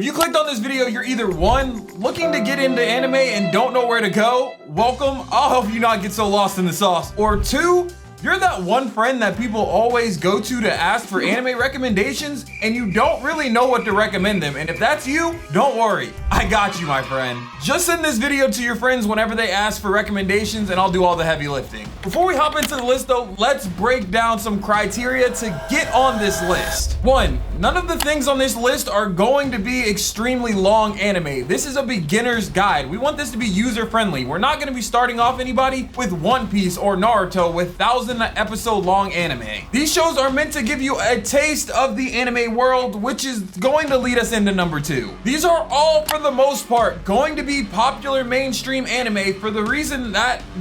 If you clicked on this video, you're either one, looking to get into anime and don't know where to go, welcome, I'll help you not get so lost in the sauce. Or two, you're that one friend that people always go to ask for anime recommendations and you don't really know what to recommend them. And if that's you, don't worry, I got you, my friend. Just send this video to your friends whenever they ask for recommendations and I'll do all the heavy lifting. Before we hop into the list though, let's break down some criteria to get on this list. 1, none of the things on this list are going to be extremely long anime. This is a beginner's guide. We want this to be user friendly. We're not gonna be starting off anybody with One Piece or Naruto with 1,000-episode long anime. These shows are meant to give you a taste of the anime world, which is going to lead us into number 2. These are all, for the most part, going to be popular mainstream anime for the reason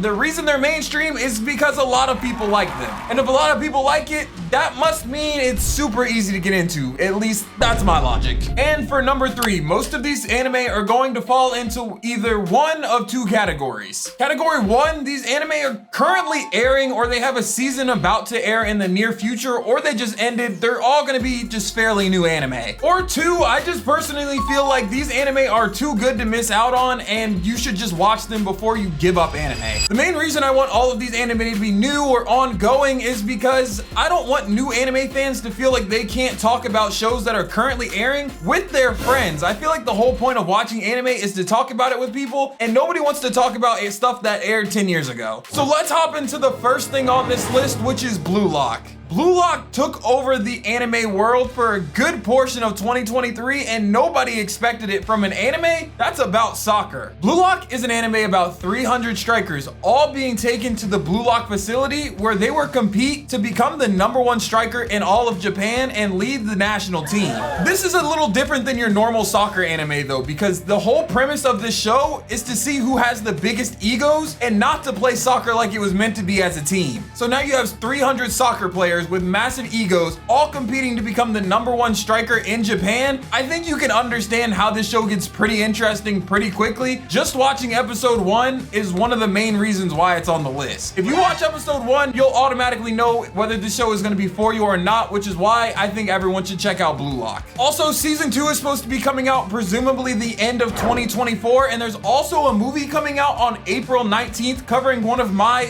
they're mainstream is because a lot of people like them. And if a lot of people like it, that must mean it's super easy to get into. At least that's my logic. And for number 3, most of these anime are going to fall into either one of 2 categories. Category 1, these anime are currently airing or they have a season about to air in the near future, or they just ended. They're all gonna be just fairly new anime. Or 2, I just personally feel like these anime are too good to miss out on and you should just watch them before you give up anime. The main reason I want all of these anime to be new or ongoing is because I don't want new anime fans to feel like they can't talk about shows that are currently airing with their friends. I feel like the whole point of watching anime is to talk about it with people, and nobody wants to talk about stuff that aired 10 years ago. So let's hop into the first thing on this list, which is Blue Lock. Blue Lock took over the anime world for a good portion of 2023 and nobody expected it from an anime that's about soccer. Blue Lock is an anime about 300 strikers all being taken to the Blue Lock facility where they will compete to become the #1 striker in all of Japan and lead the national team. This is a little different than your normal soccer anime though, because the whole premise of this show is to see who has the biggest egos and not to play soccer like it was meant to be as a team. So now you have 300 soccer players with massive egos all competing to become the #1 striker in Japan. I think you can understand how this show gets pretty interesting pretty quickly. Just watching episode 1 is one of the main reasons why it's on the list. If you watch episode 1, you'll automatically know whether this show is going to be for you or not, which is why I think everyone should check out Blue Lock. Also, season 2 is supposed to be coming out presumably the end of 2024, and there's also a movie coming out on April 19th covering one of my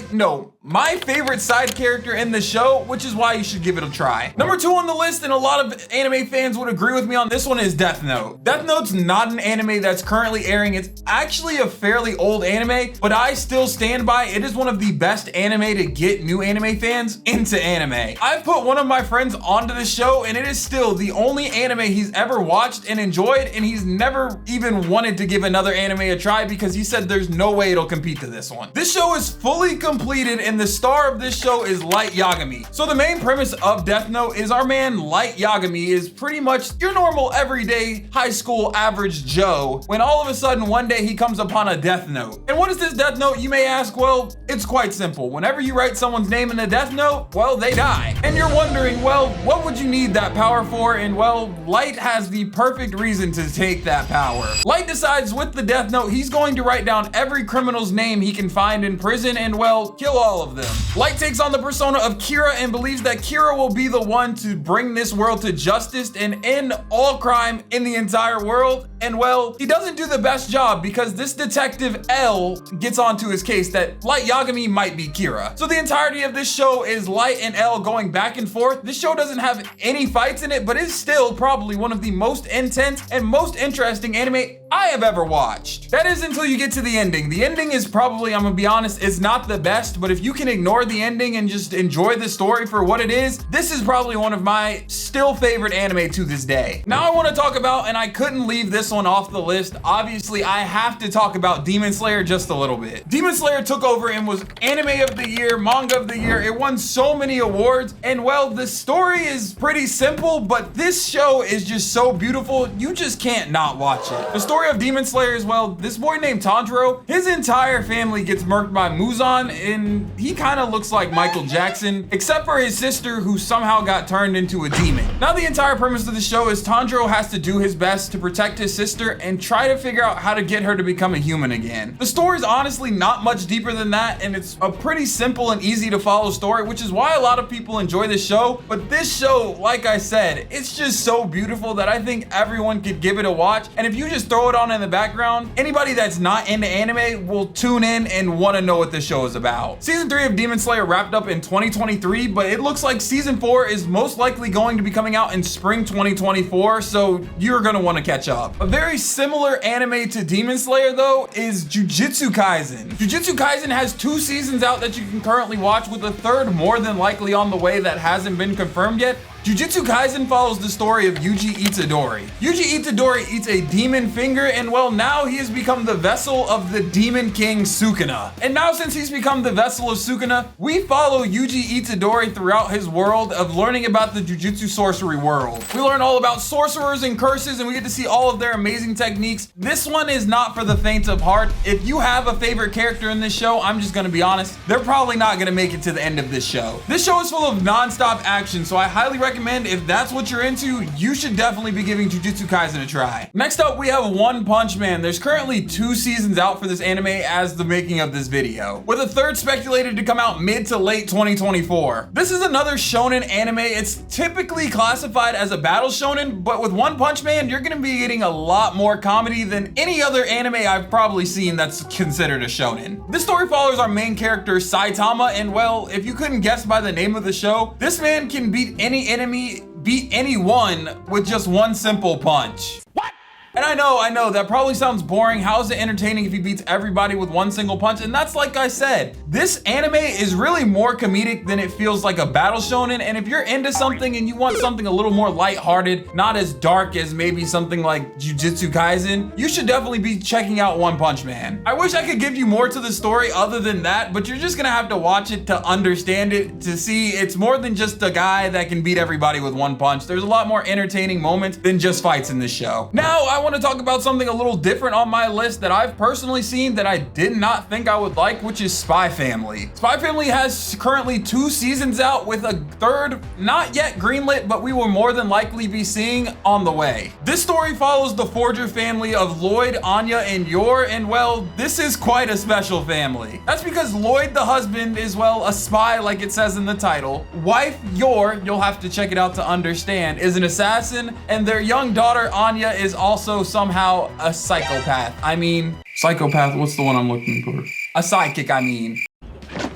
favorite side character in the show, which is why you should give it a try. Number 2 on the list, and a lot of anime fans would agree with me on this one, is Death Note. Death Note's not an anime that's currently airing. It's actually a fairly old anime, but I still stand by it is one of the best anime to get new anime fans into anime. I've put one of my friends onto the show and it is still the only anime he's ever watched and enjoyed, and he's never even wanted to give another anime a try because he said there's no way it'll compete to this one. This show is fully completed and the star of this show is Light Yagami. So the main premise of Death Note is our man Light Yagami is pretty much your normal everyday high school average Joe when all of a sudden one day he comes upon a Death Note. And what is this Death Note, you may ask? Well, it's quite simple. Whenever you write someone's name in a Death Note, well, they die. And you're wondering, well, what would you need that power for? And well, Light has the perfect reason to take that power. Light decides with the Death Note he's going to write down every criminal's name he can find in prison and well, kill all of them. Light takes on the persona of Kira and believes that Kira will be the one to bring this world to justice and end all crime in the entire world. And well, he doesn't do the best job because this detective L gets onto his case that Light Yagami might be Kira. So the entirety of this show is Light and L going back and forth. This show doesn't have any fights in it, but it's still probably one of the most intense and most interesting anime I have ever watched. That is until you get to the ending. The ending is probably, I'm gonna be honest, it's not the best, but if you can ignore the ending and just enjoy the story for what it is, this is probably one of my still favorite anime to this day. Now I want to talk about, and I couldn't leave this one off the list, obviously I have to talk about Demon Slayer just a little bit. Demon Slayer took over and was anime of the year, manga of the year. It won so many awards, and well, the story is pretty simple, but this show is just so beautiful, you just can't not watch it. The story story of Demon Slayer as well, this boy named Tanjiro, his entire family gets murked by Muzan, and he kind of looks like Michael Jackson, except for his sister who somehow got turned into a demon. Now the entire premise of the show is Tanjiro has to do his best to protect his sister and try to figure out how to get her to become a human again. The story is honestly not much deeper than that, and it's a pretty simple and easy to follow story, which is why a lot of people enjoy this show. But this show, like I said, it's just so beautiful that I think everyone could give it a watch. And if you just throw it on in the background, anybody that's not into anime will tune in and want to know what this show is about. Season 3 of Demon Slayer wrapped up in 2023, but it looks like season 4 is most likely going to be coming out in spring 2024, so you're gonna want to catch up. A very similar anime to Demon Slayer though is Jujutsu Kaisen. Jujutsu Kaisen has 2 seasons out that you can currently watch, with a third more than likely on the way that hasn't been confirmed yet. Jujutsu Kaisen follows the story of Yuji Itadori. Yuji Itadori eats a demon finger, and well, now he has become the vessel of the demon king Sukuna. And now since he's become the vessel of Sukuna, we follow Yuji Itadori throughout his world of learning about the Jujutsu sorcery world. We learn all about sorcerers and curses, and we get to see all of their amazing techniques. This one is not for the faint of heart. If you have a favorite character in this show, I'm just gonna be honest, they're probably not gonna make it to the end of this show. This show is full of non-stop action, so I highly recommend if that's what you're into, you should definitely be giving Jujutsu Kaisen a try. Next up, we have One Punch Man. There's currently 2 seasons out for this anime as the making of this video, with a third speculated to come out mid to late 2024. This is another shonen anime. It's typically classified as a battle shonen, but with One Punch Man, you're gonna be getting a lot more comedy than any other anime I've probably seen that's considered a shonen. This story follows our main character, Saitama, and well, if you couldn't guess by the name of the show, this man can beat any enemy, beat anyone with just one simple punch. What? And I know, that probably sounds boring. How is it entertaining if he beats everybody with one single punch? And that's like I said, this anime is really more comedic than it feels like a battle shonen. And if you're into something and you want something a little more lighthearted, not as dark as maybe something like Jujutsu Kaisen, you should definitely be checking out One Punch Man. I wish I could give you more to the story other than that, but you're just gonna have to watch it to understand it, to see it's more than just a guy that can beat everybody with one punch. There's a lot more entertaining moments than just fights in this show. Now, I want to talk about something a little different on my list that I've personally seen that I did not think I would like, which is Spy Family. Spy Family has currently 2 seasons out, with a third not yet greenlit, but we will more than likely be seeing on the way. This story follows the Forger family of Lloyd, Anya, and Yor, and well, this is quite a special family. That's because Lloyd, the husband, is well, a spy like it says in the title. Wife Yor, you'll have to check it out to understand, is an assassin, and their young daughter Anya is also somehow a psychopath. I mean, psychopath, what's the one I'm looking for? A psychic, I mean.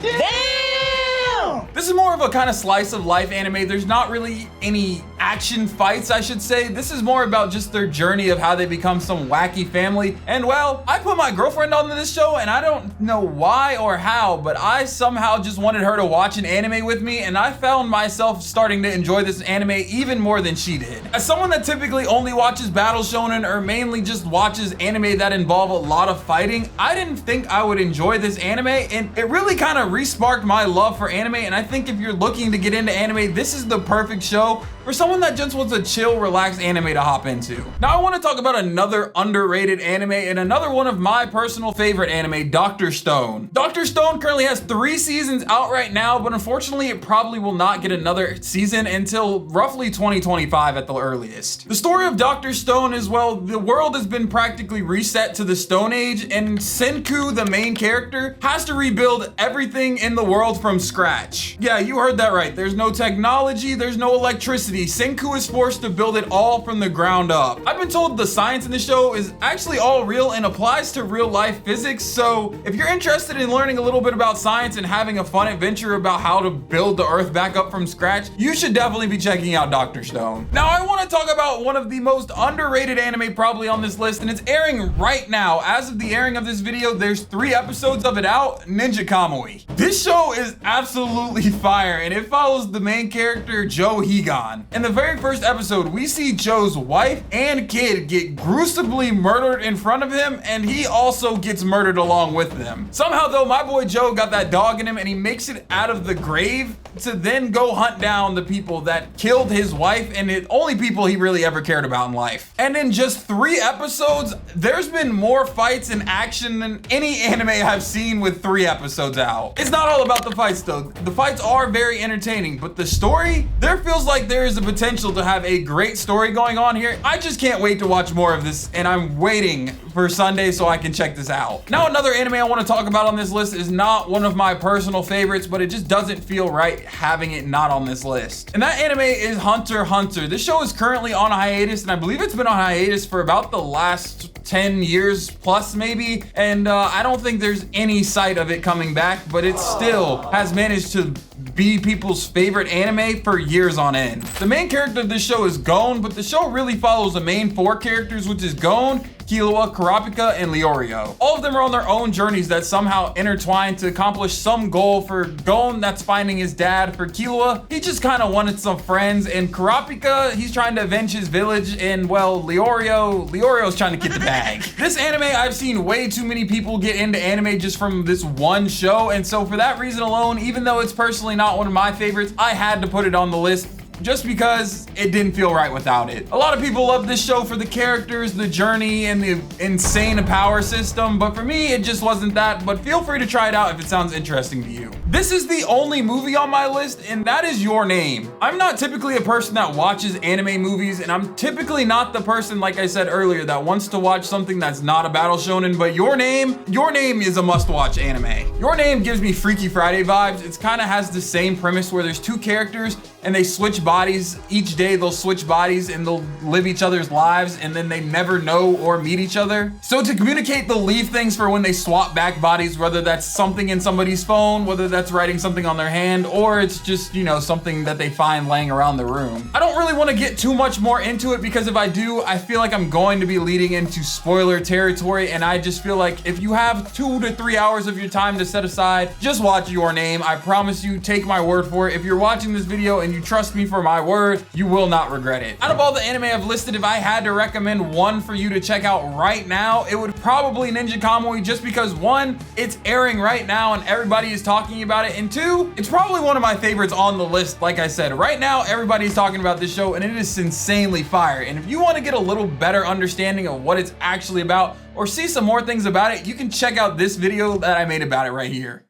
Damn! This is more of a kind of slice of life anime. There's not really any action fights, I should say. This is more about just their journey of how they become some wacky family. And well, I put my girlfriend on this show, and I don't know why or how, but I somehow just wanted her to watch an anime with me, and I found myself starting to enjoy this anime even more than she did. As someone that typically only watches battle shonen or mainly just watches anime that involve a lot of fighting, I didn't think I would enjoy this anime, and it really kind of re-sparked my love for anime. And I think if you're looking to get into anime, this is the perfect show for someone that just wants a chill, relaxed anime to hop into. Now I want to talk about another underrated anime and another one of my personal favorite anime, Dr. Stone. Dr. Stone currently has 3 seasons out right now, but unfortunately it probably will not get another season until roughly 2025 at the earliest. The story of Dr. Stone is, well, the world has been practically reset to the Stone Age, and Senku, the main character, has to rebuild everything in the world from scratch. Yeah, you heard that right. There's no technology, there's no electricity. Senku is forced to build it all from the ground up. I've been told the science in the show is actually all real and applies to real life physics, so if you're interested in learning a little bit about science and having a fun adventure about how to build the earth back up from scratch, you should definitely be checking out Dr. Stone. Now I want to talk about one of the most underrated anime probably on this list, and it's airing right now. As of the airing of this video, there's 3 episodes of it out, Ninja Camoi. This show is absolutely fire, and it follows the main character, Joe Higan. on. In the very first episode, we see Joe's wife and kid get gruesomely murdered in front of him, and he also gets murdered along with them. Somehow though, my boy Joe got that dog in him and he makes it out of the grave to then go hunt down the people that killed his wife and the only people he really ever cared about in life. And in just 3 episodes, there's been more fights and action than any anime I've seen with 3 episodes out. It's not all about the fights though. The fights are very entertaining, but the story, there feels like there is a potential to have a great story going on here. I just can't wait to watch more of this, and I'm waiting for Sunday so I can check this out. Now, another anime I want to talk about on this list is not one of my personal favorites, but it just doesn't feel right having it not on this list. And that anime is Hunter x Hunter. This show is currently on hiatus, and I believe it's been on hiatus for about the last 10 years plus maybe, and I don't think there's any sight of it coming back, but it still has managed to be people's favorite anime for years on end. The main character of this show is Gon, but the show really follows the main 4 characters, which is Gon, Killua, Kurapika, and Leorio. All of them are on their own journeys that somehow intertwine to accomplish some goal. For Gon, that's finding his dad. For Killua, he just kind of wanted some friends. And Kurapika, he's trying to avenge his village. And well, Leorio's trying to get the bag. This anime, I've seen way too many people get into anime just from this one show. And so for that reason alone, even though it's personally not one of my favorites, I had to put it on the list, just because it didn't feel right without it. A lot of people love this show for the characters, the journey, and the insane power system, but for me, it just wasn't that. But feel free to try it out if it sounds interesting to you. This is the only movie on my list, and that is Your Name. I'm not typically a person that watches anime movies, and I'm typically not the person, like I said earlier, that wants to watch something that's not a battle shonen, but Your Name is a must-watch anime. Your Name gives me Freaky Friday vibes. It kind of has the same premise where there's 2 characters and they switch bodies. Each day they'll switch bodies and they'll live each other's lives, and then they never know or meet each other. So to communicate, they'll leave things for when they swap back bodies, whether that's something in somebody's phone, whether that's writing something on their hand, or it's just, you know, something that they find laying around the room. I don't really want to get too much more into it, because if I do, I feel like I'm going to be leading into spoiler territory, and I just feel like if you have 2 to 3 hours of your time to set aside, just watch Your Name. I promise you, take my word for it. If you're watching this video and you trust me for my word, you will not regret it. Out of all the anime I've listed, if I had to recommend one for you to check out right now, it would probably Ninja Camoi, just because 1, it's airing right now and everybody is talking about it, and 2, it's probably one of my favorites on the list. Like I said, right now everybody's talking about this show and it is insanely fire. And if you want to get a little better understanding of what it's actually about or see some more things about it, you can check out this video that I made about it right here.